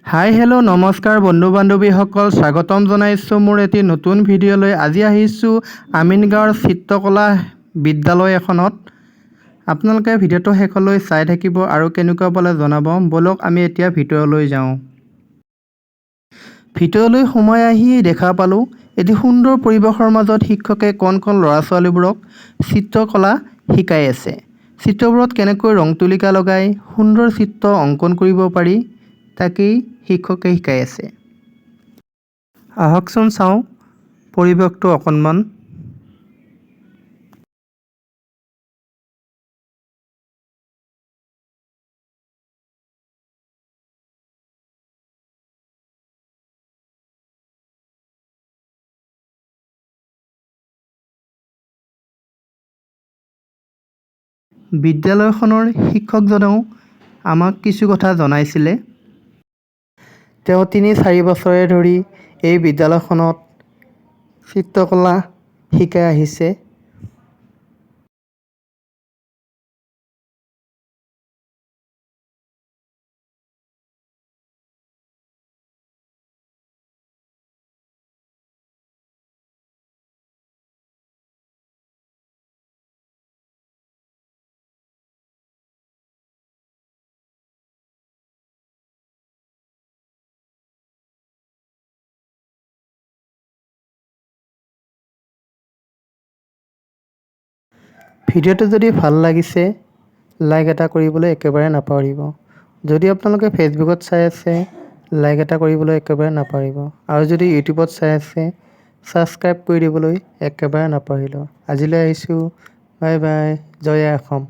Hi hello' নমস্কাৰ বন্ধু বান্ধৱীসকল, স্বাগতম জনাইছোঁ মোৰ এটি নতুন ভিডিঅ'লৈ। আজি আহিছোঁ আমিনগাঁৱৰ চিত্ৰকলা বিদ্যালয় এখনত। আপোনালোকে ভিডিঅ'টো শেষলৈ চাই থাকিব আৰু কেনেকুৱা পালে জনাব। ব'লক আমি এতিয়া ভিডিঅ'লৈ যাওঁ। ভিডিঅ'লৈ সোমাই আহি দেখা পালোঁ এটি সুন্দৰ পৰিৱেশৰ মাজত শিক্ষকে কণ কণ ল'ৰা ছোৱালীবোৰক চিত্ৰকলা শিকাই আছে। চিত্ৰবোৰত কেনেকৈ ৰং তুলিকা লগাই সুন্দৰ চিত্ৰ অংকন কৰিব পাৰি তাকেই শিক্ষকে শিকাই আছে। আহকচোন চাওঁ পৰিৱেশটো অকণমান। বিদ্যালয়খনৰ শিক্ষকজনেও আমাক কিছু কথা জনাইছিলে। তেওঁ ৩-৪ বছৰে ধৰি এই বিদ্যালয়খনত চিত্ৰকলা শিকাই আহিছে। ভিডিঅ'টো যদি ভাল লাগিছে লাইক এটা কৰিবলৈ একেবাৰে নাপাহৰিব। যদি আপোনালোকে ফেচবুকত চাই আছে লাইক এটা কৰিবলৈ একেবাৰে নাপাহৰিব, আৰু যদি ইউটিউবত চাই আছে ছাবস্ক্ৰাইব কৰি দিবলৈ একেবাৰে নাপাহৰিব। আজিলৈ আহিছোঁ, বাই বাই, জয় আই অসম।